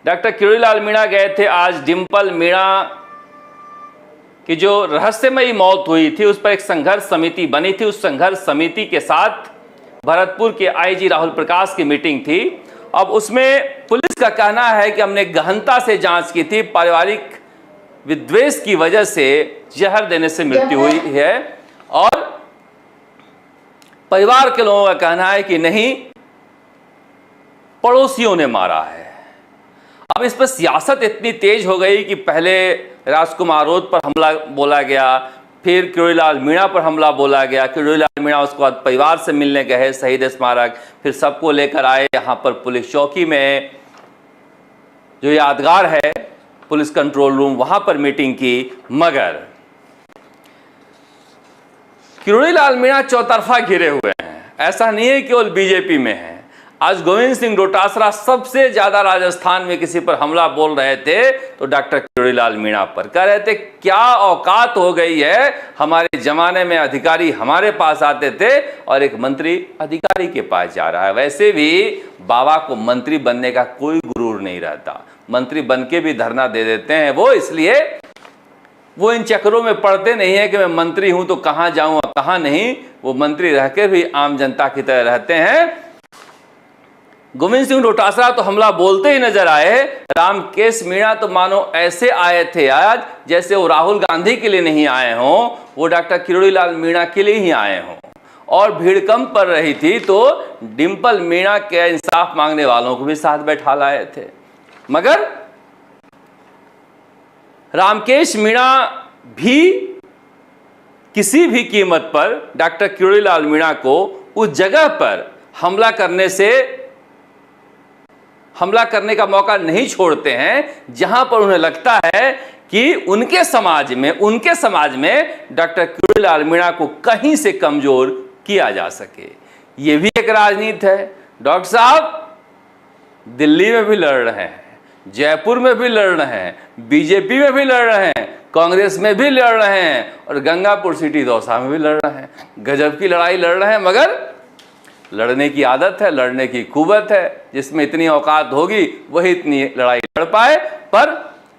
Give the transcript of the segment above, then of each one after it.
Doctor Kirodilal Meena गए थे आज डिंपल मीणा की जो रहस्यमयी मौत हुई थी उस पर एक संघर्ष समिति बनी थी। उस संघर्ष समिति के साथ भरतपुर के आईजी राहुल प्रकाश की मीटिंग थी। अब उसमें पुलिस का कहना है कि हमने गहनता से जांच की थी, पारिवारिक विद्वेष की वजह से जहर देने से मृत्यु हुई है और परिवार के लोगों का कहना है कि नहीं, पड़ोसियों ने मारा है। अब इस पर सियासत इतनी तेज हो गई कि पहले राजकुमार रोध पर हमला बोला गया, फिर किरोड़ीलाल मीणा पर हमला बोला गया। किरोड़ीलाल मीणा उसके बाद परिवार से मिलने गए शहीद स्मारक, फिर सबको लेकर आए यहाँ पर पुलिस चौकी में जो यादगार है पुलिस कंट्रोल रूम, वहां पर मीटिंग की। मगर किरोड़ीलाल मीणा चौतरफा घिरे हुए हैं। ऐसा नहीं है केवल बीजेपी में है। आज गोविंद सिंह डोटासरा सबसे ज्यादा राजस्थान में किसी पर हमला बोल रहे थे तो डॉक्टर किरोड़ीलाल मीणा पर कह रहे थे क्या औकात हो गई है, हमारे जमाने में अधिकारी हमारे पास आते थे और एक मंत्री अधिकारी के पास जा रहा है। वैसे भी बाबा को मंत्री बनने का कोई गुरूर नहीं रहता, मंत्री बन के भी धरना दे देते हैं वो, इसलिए वो इन चक्करों में पड़ते नहीं है कि मैं मंत्री हूं तो कहां जाऊं और कहां नहीं। वो मंत्री रह के भी आम जनता की तरह रहते हैं। गोविंद सिंह डोटासरा तो हमला बोलते ही नजर आए। रामकेश मीणा तो मानो ऐसे आए थे आज जैसे वो राहुल गांधी के लिए नहीं आए हों, वो डॉक्टर किरोड़ीलाल मीणा के लिए ही आए हों। और भीड़ कम पड़ रही थी तो डिंपल मीणा के इंसाफ मांगने वालों को भी साथ बैठा लाए थे। मगर रामकेश मीणा भी किसी भी कीमत पर डॉक्टर किरोड़ीलाल मीणा को उस जगह पर हमला करने का मौका नहीं छोड़ते हैं जहां पर उन्हें लगता है कि उनके समाज में डॉक्टर किरोड़ीलाल मीणा को कहीं से कमजोर किया जा सके। यह भी एक राजनीति है। डॉक्टर साहब दिल्ली में भी लड़ रहे हैं, जयपुर में भी लड़ रहे हैं, बीजेपी में भी लड़ रहे हैं, कांग्रेस में भी लड़ रहे हैं और गंगापुर सिटी दौसा में भी लड़ रहे हैं। गजब की लड़ाई लड़ रहे हैं। मगर लड़ने की आदत है, लड़ने की कुव्वत है। जिसमें इतनी औकात होगी वही इतनी लड़ाई लड़ पाए। पर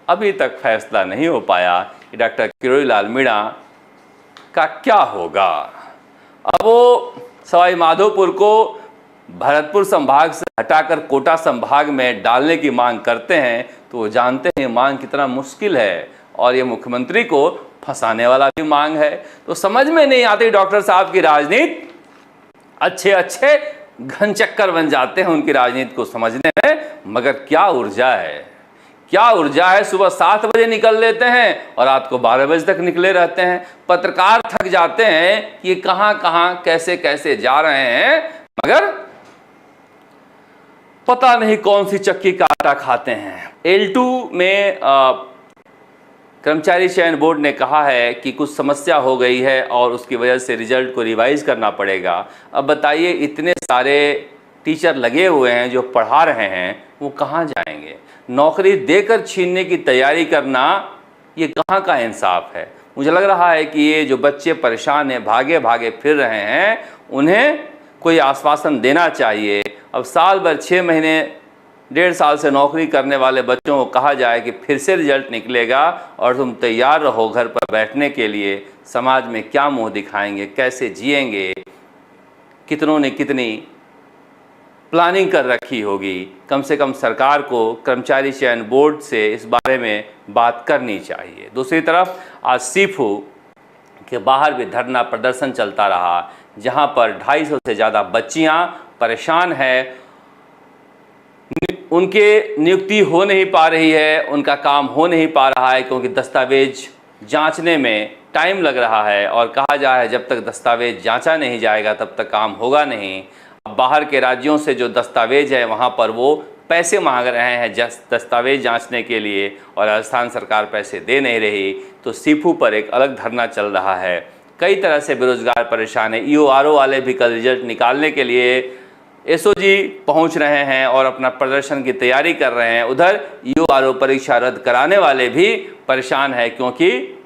अभी तक फैसला नहीं हो पाया कि डॉक्टर किरोड़ीलाल मीणा का क्या होगा। अब वो सवाई माधोपुर को भरतपुर संभाग से हटाकर कोटा संभाग में डालने की मांग करते हैं तो वो जानते हैं मांग कितना मुश्किल है और ये मुख्यमंत्री को फंसाने वाला भी मांग है। तो समझ में नहीं आती डॉक्टर साहब की राजनीति। अच्छे घन चक्कर बन जाते हैं उनकी राजनीति को समझने में। मगर क्या ऊर्जा है। सुबह 7 बजे निकल लेते हैं और रात को 12 बजे तक निकले रहते हैं। पत्रकार थक जाते हैं कि कहां कैसे जा रहे हैं। मगर पता नहीं कौन सी चक्की का आटा खाते हैं। L2 में कर्मचारी चयन बोर्ड ने कहा है कि कुछ समस्या हो गई है और उसकी वजह से रिजल्ट को रिवाइज करना पड़ेगा। अब बताइए इतने सारे टीचर लगे हुए हैं जो पढ़ा रहे हैं, वो कहाँ जाएंगे? नौकरी देकर छीनने की तैयारी करना ये कहाँ का इंसाफ है? मुझे लग रहा है कि ये जो बच्चे परेशान हैं, भागे फिर रहे हैं, उन्हें कोई आश्वासन देना चाहिए। अब साल भर 6 महीने 1.5 साल से नौकरी करने वाले बच्चों को कहा जाए कि फिर से रिजल्ट निकलेगा और तुम तैयार रहो घर पर बैठने के लिए। समाज में क्या मुंह दिखाएंगे, कैसे जिएंगे? कितनों ने कितनी प्लानिंग कर रखी होगी। कम से कम सरकार को कर्मचारी चयन बोर्ड से इस बारे में बात करनी चाहिए। दूसरी तरफ आज सीफू के बाहर भी धरना प्रदर्शन चलता रहा, जहां पर 250 से ज़्यादा बच्चियां परेशान हैं। उनके नियुक्ति हो नहीं पा रही है, उनका काम हो नहीं पा रहा है क्योंकि दस्तावेज जांचने में टाइम लग रहा है और कहा जा रहा है जब तक दस्तावेज जांचा नहीं जाएगा तब तक काम होगा नहीं। अब बाहर के राज्यों से जो दस्तावेज है वहां पर वो पैसे मांग रहे हैं दस्तावेज जांचने के लिए और राजस्थान सरकार पैसे दे नहीं रही। तो सीफू पर एक अलग धरना चल रहा है। कई तरह से बेरोजगार परेशान है। EORO वाले भी कल रिजल्ट निकालने के लिए SOG पहुंच रहे हैं और अपना प्रदर्शन की तैयारी कर रहे हैं। उधर EORO परीक्षा रद्द कराने वाले भी परेशान है क्योंकि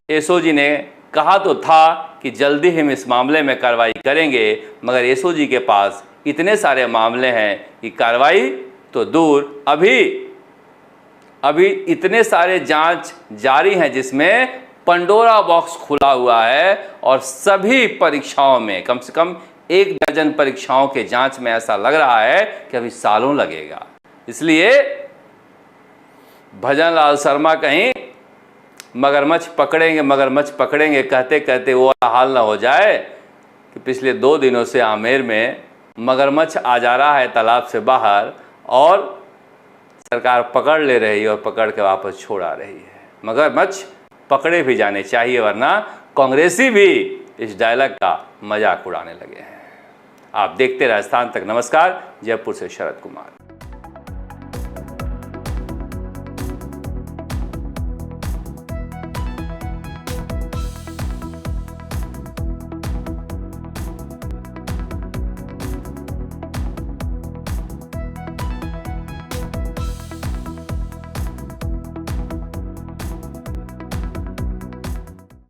SOG ने कहा तो था कि जल्दी हम इस मामले में कार्रवाई करेंगे, मगर SOG के पास इतने सारे मामले हैं कि कार्रवाई तो दूर, अभी अभी इतने सारे जांच जारी हैं जिसमें पंडोरा बॉक्स खुला हुआ है और सभी परीक्षाओं में कम से कम 1 दर्जन परीक्षाओं के जांच में ऐसा लग रहा है कि अभी सालों लगेगा। इसलिए भजन लाल शर्मा कहीं मगरमच्छ पकड़ेंगे कहते कहते वो हाल ना हो जाए कि पिछले 2 दिनों से आमेर में मगरमच्छ आ जा रहा है तालाब से बाहर और सरकार पकड़ ले रही है और पकड़ के वापस छोड़ आ रही है। मगरमच्छ पकड़े भी जाने चाहिए, वरना कांग्रेसी भी इस डायलॉग का मजाक उड़ाने लगे हैं। आप देखते राजस्थान तक। नमस्कार। जयपुर से शरद कुमार।